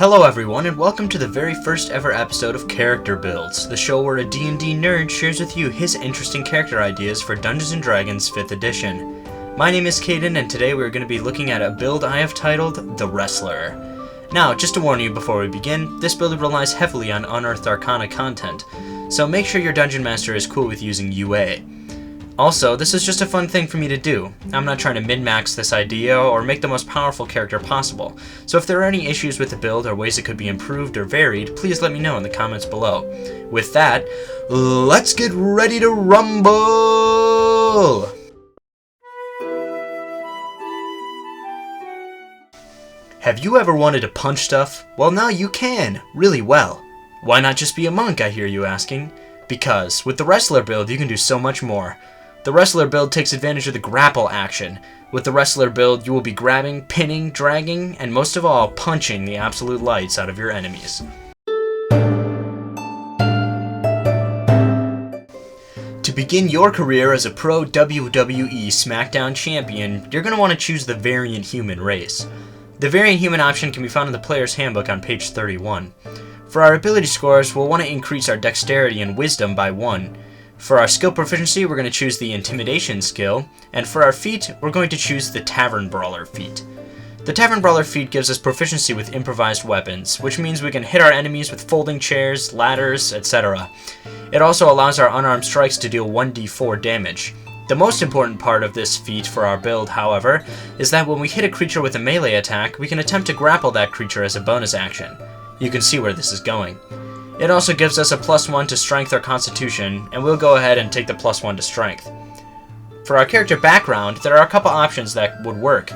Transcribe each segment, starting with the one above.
Hello everyone, and welcome to the very first ever episode of Character Builds, the show where a D&D nerd shares with you his interesting character ideas for Dungeons & Dragons 5th edition. My name is Caden, and today we're going to be looking at a build I have titled The Wrestler. Now, just to warn you before we begin, this build relies heavily on Unearthed Arcana content, so make sure your Dungeon Master is cool with using UA. Also, this is just a fun thing for me to do. I'm not trying to min-max this idea or make the most powerful character possible, so if there are any issues with the build or ways it could be improved or varied, please let me know in the comments below. With that, let's get ready to rumble! Have you ever wanted to punch stuff? Well, now you can, really well. Why not just be a monk, I hear you asking? Because, with the Wrestler build, you can do so much more. The Wrestler build takes advantage of the Grapple action. With the Wrestler build, you will be grabbing, pinning, dragging, and most of all, punching the absolute lights out of your enemies. To begin your career as a pro WWE SmackDown champion, you're going to want to choose the Variant Human race. The Variant Human option can be found in the Player's Handbook on page 31. For our ability scores, we'll want to increase our Dexterity and Wisdom by 1. For our skill proficiency, we're going to choose the Intimidation skill, and for our feat, we're going to choose the Tavern Brawler feat. The Tavern Brawler feat gives us proficiency with improvised weapons, which means we can hit our enemies with folding chairs, ladders, etc. It also allows our unarmed strikes to deal 1d4 damage. The most important part of this feat for our build, however, is that when we hit a creature with a melee attack, we can attempt to grapple that creature as a bonus action. You can see where this is going. It also gives us a +1 to strength or constitution, and we'll go ahead and take the +1 to strength. For our character background, there are a couple options that would work.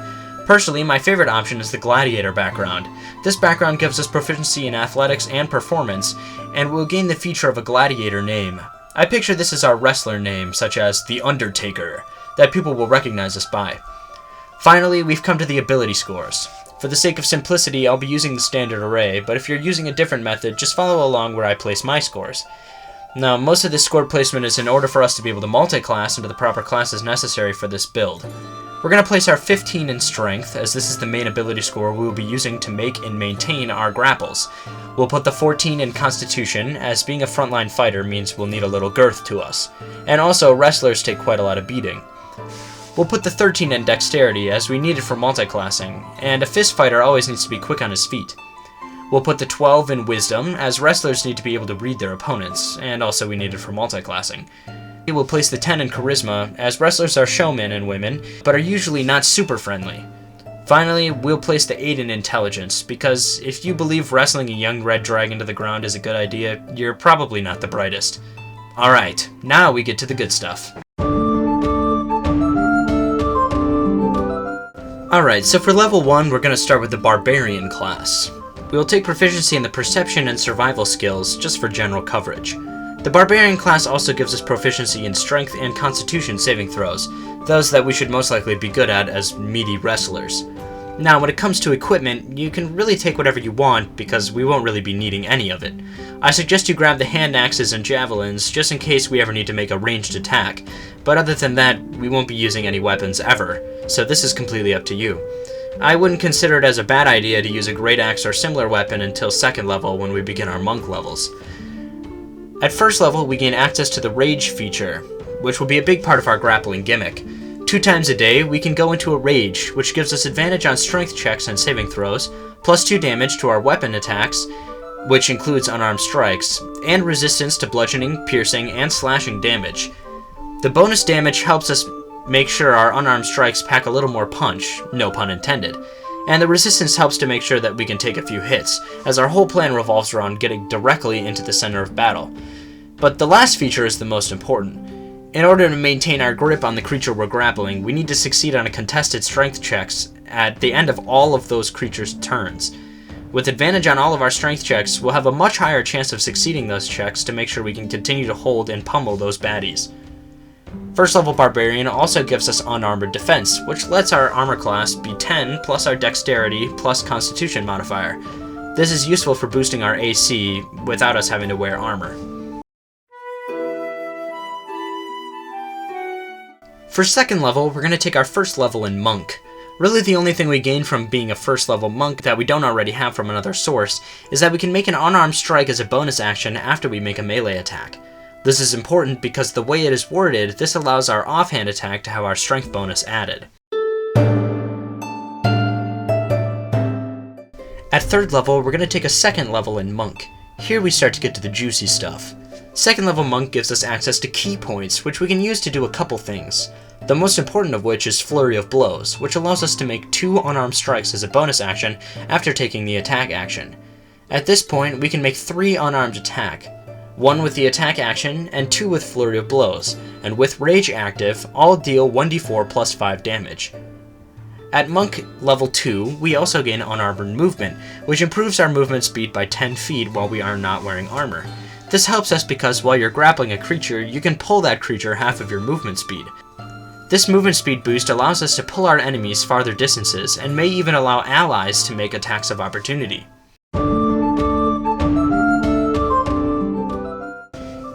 Personally, my favorite option is the gladiator background. This background gives us proficiency in athletics and performance, and we'll gain the feature of a gladiator name. I picture this as our wrestler name, such as The Undertaker, that people will recognize us by. Finally, we've come to the ability scores. For the sake of simplicity, I'll be using the standard array, but if you're using a different method, just follow along where I place my scores. Now, most of this score placement is in order for us to be able to multi-class into the proper classes necessary for this build. We're going to place our 15 in Strength, as this is the main ability score we will be using to make and maintain our grapples. We'll put the 14 in Constitution, as being a frontline fighter means we'll need a little girth to us. And also, wrestlers take quite a lot of beating. We'll put the 13 in Dexterity, as we need it for multi-classing, and a fist fighter always needs to be quick on his feet. We'll put the 12 in Wisdom, as wrestlers need to be able to read their opponents, and also we need it for multi-classing. We'll place the 10 in Charisma, as wrestlers are showmen and women, but are usually not super friendly. Finally, we'll place the 8 in Intelligence, because if you believe wrestling a young red dragon to the ground is a good idea, you're probably not the brightest. Alright, now we get to the good stuff. Alright, so for level 1, we're going to start with the Barbarian class. We will take proficiency in the Perception and Survival skills, just for general coverage. The Barbarian class also gives us proficiency in Strength and Constitution saving throws, those that we should most likely be good at as meaty wrestlers. Now, when it comes to equipment, you can really take whatever you want, because we won't really be needing any of it. I suggest you grab the hand axes and javelins, just in case we ever need to make a ranged attack, but other than that, we won't be using any weapons ever, so this is completely up to you. I wouldn't consider it as a bad idea to use a great axe or similar weapon until 2nd level when we begin our monk levels. At 1st level, we gain access to the Rage feature, which will be a big part of our grappling gimmick. 2 times a day, we can go into a Rage, which gives us advantage on strength checks and saving throws, +2 damage to our weapon attacks, which includes unarmed strikes, and resistance to bludgeoning, piercing, and slashing damage. The bonus damage helps us make sure our unarmed strikes pack a little more punch, no pun intended, and the resistance helps to make sure that we can take a few hits, as our whole plan revolves around getting directly into the center of battle. But the last feature is the most important. In order to maintain our grip on the creature we're grappling, we need to succeed on a contested strength checks at the end of all of those creatures' turns. With advantage on all of our strength checks, we'll have a much higher chance of succeeding those checks to make sure we can continue to hold and pummel those baddies. 1st level Barbarian also gives us Unarmored Defense, which lets our armor class be 10 plus our Dexterity plus Constitution modifier. This is useful for boosting our AC without us having to wear armor. For 2nd level, we're going to take our 1st level in Monk. Really the only thing we gain from being a first level monk that we don't already have from another source is that we can make an unarmed strike as a bonus action after we make a melee attack. This is important because the way it is worded, this allows our offhand attack to have our strength bonus added. At 3rd level, we're going to take a 2nd level in Monk. Here we start to get to the juicy stuff. 2nd level Monk gives us access to key points, which we can use to do a couple things. The most important of which is Flurry of Blows, which allows us to make 2 unarmed strikes as a bonus action after taking the attack action. At this point, we can make 3 unarmed attack. 1 with the attack action, and 2 with Flurry of Blows, and with Rage active, all deal 1d4 plus 5 damage. At Monk level 2, we also gain unarmored movement, which improves our movement speed by 10 feet while we are not wearing armor. This helps us because while you're grappling a creature, you can pull that creature half of your movement speed. This movement speed boost allows us to pull our enemies farther distances, and may even allow allies to make attacks of opportunity.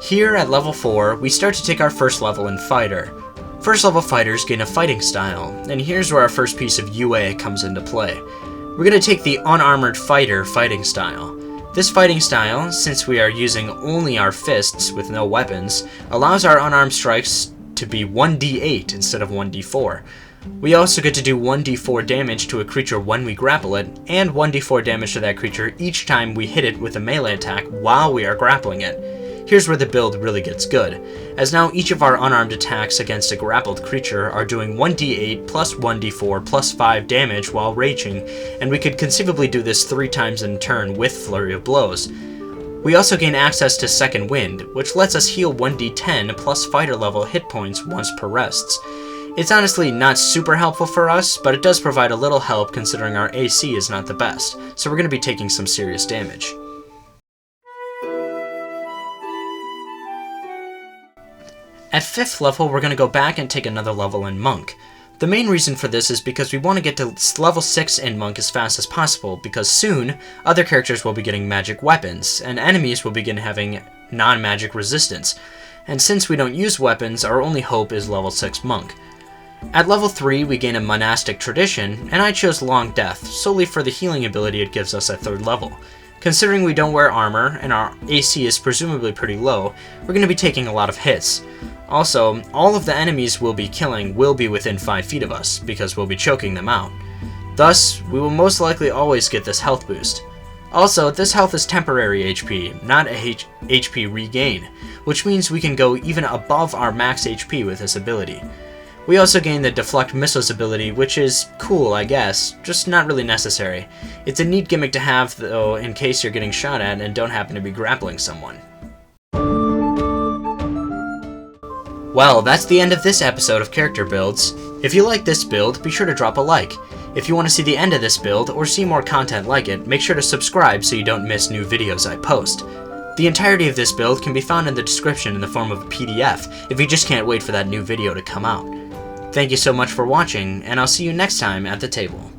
Here at level 4, we start to take our first level in Fighter. First level fighters gain a fighting style, and here's where our first piece of UA comes into play. We're going to take the Unarmored Fighter fighting style. This fighting style, since we are using only our fists with no weapons, allows our unarmed strikes to be 1d8 instead of 1d4. We also get to do 1d4 damage to a creature when we grapple it, and 1d4 damage to that creature each time we hit it with a melee attack while we are grappling it. Here's where the build really gets good, as now each of our unarmed attacks against a grappled creature are doing 1d8 plus 1d4 plus 5 damage while raging, and we could conceivably do this 3 times in turn with Flurry of Blows. We also gain access to Second Wind, which lets us heal 1d10 plus fighter level hit points once per rests. It's honestly not super helpful for us, but it does provide a little help considering our AC is not the best, so we're going to be taking some serious damage. At 5th level, we're going to go back and take another level in Monk. The main reason for this is because we want to get to level 6 in Monk as fast as possible, because soon, other characters will be getting magic weapons, and enemies will begin having non-magic resistance. And since we don't use weapons, our only hope is level 6 Monk. At level 3, we gain a monastic tradition, and I chose Long Death, solely for the healing ability it gives us at 3rd level. Considering we don't wear armor, and our AC is presumably pretty low, we're going to be taking a lot of hits. Also, all of the enemies we'll be killing will be within 5 feet of us, because we'll be choking them out. Thus, we will most likely always get this health boost. Also, this health is temporary HP, not a HP regain, which means we can go even above our max HP with this ability. We also gain the Deflect Missiles ability, which is cool, I guess, just not really necessary. It's a neat gimmick to have, though, in case you're getting shot at and don't happen to be grappling someone. Well, that's the end of this episode of Character Builds. If you like this build, be sure to drop a like. If you want to see the end of this build, or see more content like it, make sure to subscribe so you don't miss new videos I post. The entirety of this build can be found in the description in the form of a PDF, if you just can't wait for that new video to come out. Thank you so much for watching, and I'll see you next time at the table.